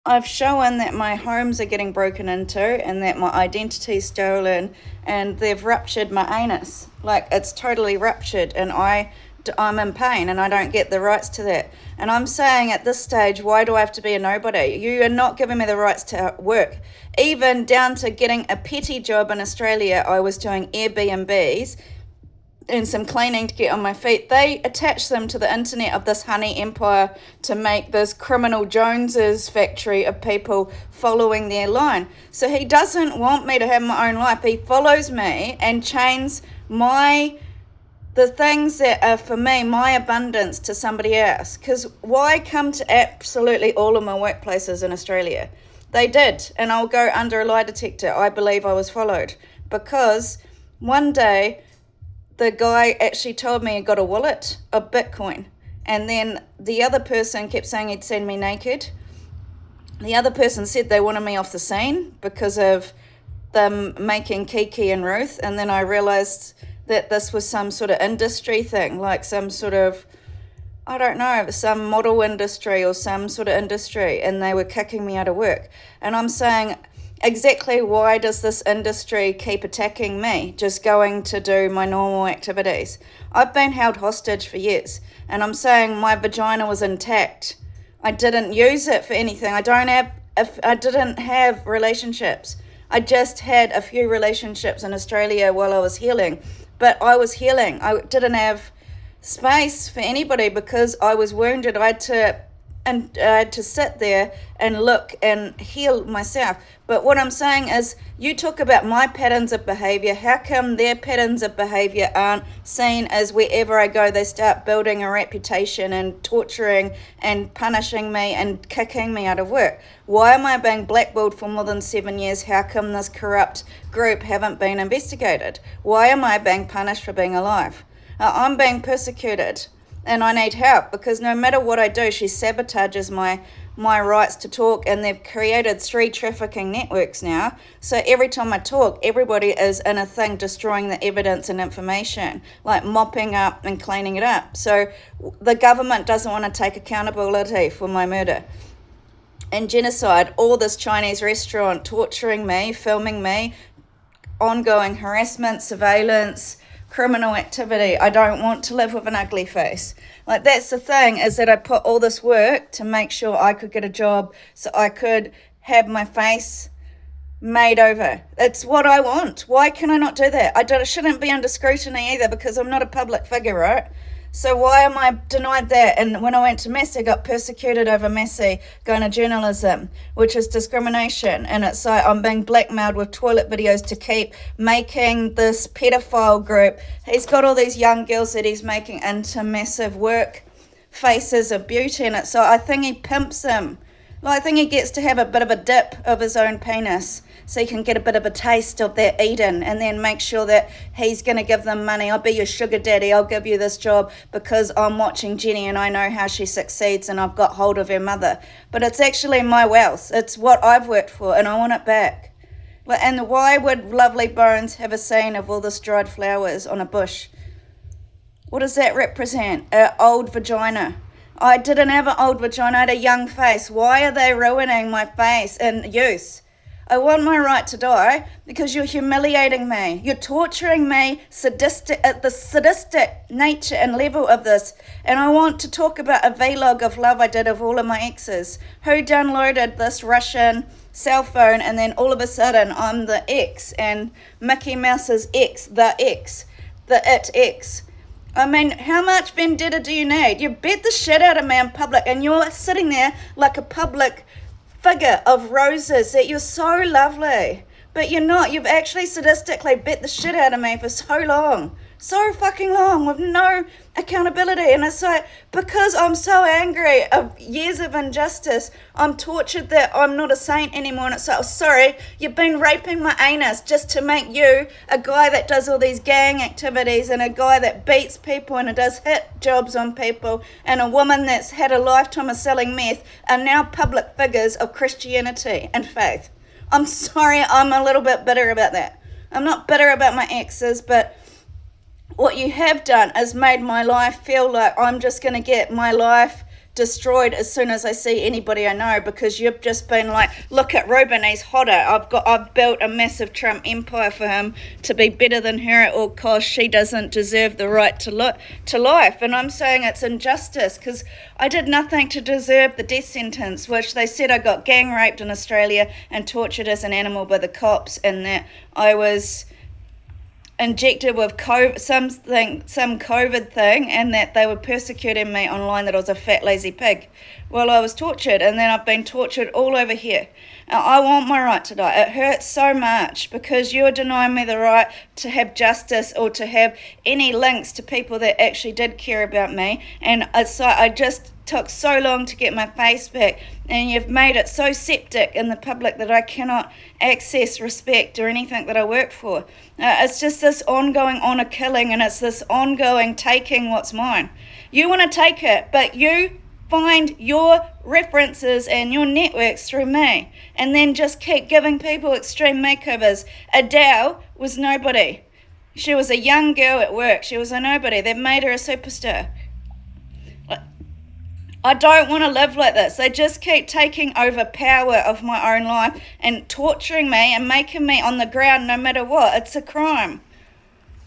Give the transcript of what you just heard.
I've shown that my homes are getting broken into and that my identity's stolen, and they've ruptured my anus. Like, it's totally ruptured, and I'm in pain and I don't get the rights to that. And I'm saying at this stage, why do I have to be a nobody? You are not giving me the rights to work. Even down to getting a petty job in Australia, I was doing Airbnbs and some cleaning to get on my feet. They attach them to the internet of this honey empire to make this criminal Joneses factory of people following their line. So he doesn't want me to have my own life. He follows me and chains the things that are for me, my abundance, to somebody else. Because why come to absolutely all of my workplaces in Australia? They did, and I'll go under a lie detector. I believe I was followed because one day the guy actually told me he got a wallet of Bitcoin, and then the other person kept saying he'd send me naked. The other person said they wanted me off the scene because of them making Kiki and Ruth, and then I realized that this was some sort of industry thing, like some sort of, I don't know, some model industry or some sort of industry, and they were kicking me out of work. And I'm saying, exactly why does this industry keep attacking me, just going to do my normal activities? I've been held hostage for years, and I'm saying my vagina was intact. I didn't use it for anything. I didn't have relationships. I just had a few relationships in Australia while I was healing. But I was healing. I didn't have space for anybody because I was wounded. I had to sit there and look and heal myself. But what I'm saying is, you talk about my patterns of behavior. How come their patterns of behavior aren't seen as wherever I go, they start building a reputation and torturing and punishing me and kicking me out of work? Why am I being blackballed for more than 7 years? How come this corrupt group haven't been investigated? Why am I being punished for being alive? I'm being persecuted. And I need help because no matter what I do, she sabotages my rights to talk, and they've created 3 trafficking networks now. So every time I talk, everybody is in a thing destroying the evidence and information, like mopping up and cleaning it up. So the government doesn't want to take accountability for my murder and genocide. All this Chinese restaurant torturing me, filming me, ongoing harassment, surveillance, criminal activity. I don't want to live with an ugly face. Like, that's the thing, is that I put all this work to make sure I could get a job so I could have my face made over. It's what I want. Why can I not do that? I shouldn't be under scrutiny either because I'm not a public figure, right? So why am I denied that? And when I went to Massey, I got persecuted over Massey going to journalism, which is discrimination. And it's like I'm being blackmailed with toilet videos to keep making this pedophile group. He's got all these young girls that he's making into massive work faces of beauty in it. So I think he pimps them. Well, I think he gets to have a bit of a dip of his own penis so he can get a bit of a taste of that Eden, and then make sure that he's going to give them money. I'll be your sugar daddy. I'll give you this job because I'm watching Jenny and I know how she succeeds and I've got hold of her mother. But it's actually my wealth. It's what I've worked for and I want it back. And why would Lovely Bones have a scene of all this dried flowers on a bush? What does that represent? An old vagina. I didn't have an old vagina, I had a young face. Why are they ruining my face in youth? I want my right to die because you're humiliating me. You're torturing me at the sadistic nature and level of this. And I want to talk about a vlog of love I did of all of my exes. Who downloaded this Russian cell phone, and then all of a sudden I'm the ex, and Mickey Mouse's ex, the it ex. I mean, how much vendetta do you need? You beat the shit out of me in public, and you're sitting there like a public figure of roses that you're so lovely. But you're not. You've actually sadistically beat the shit out of me for so long. So fucking long with no accountability. And it's like, because I'm so angry of years of injustice, I'm tortured that I'm not a saint anymore. And it's like, oh, sorry, you've been raping my anus just to make you a guy that does all these gang activities, and a guy that beats people and does hit jobs on people, and a woman that's had a lifetime of selling meth are now public figures of Christianity and faith. I'm sorry, I'm a little bit bitter about that. I'm not bitter about my exes, but what you have done is made my life feel like I'm just going to get my life destroyed as soon as I see anybody I know, because you've just been like, look at Ruben, he's hotter. I've built a massive Trump empire for him to be better than her at all costs. She doesn't deserve the right to life. And I'm saying it's injustice, because I did nothing to deserve the death sentence, which they said I got gang raped in Australia and tortured as an animal by the cops, and that I was injected with some COVID thing, and that they were persecuting me online, that I was a fat lazy pig. Well, I was tortured, and then I've been tortured all over here. I want my right to die. It hurts so much, because you're denying me the right to have justice, or to have any links to people that actually did care about me. And it's like, I just took so long to get my face back, and you've made it so septic in the public that I cannot access respect or anything that I work for. It's just this ongoing honour killing, and it's this ongoing taking what's mine. You want to take it, but you find your references and your networks through me, and then just keep giving people extreme makeovers. Adele was nobody. She was a young girl at work. She was a nobody. They've made her a superstar. I don't want to live like this. They just keep taking over power of my own life and torturing me and making me on the ground no matter what. It's a crime.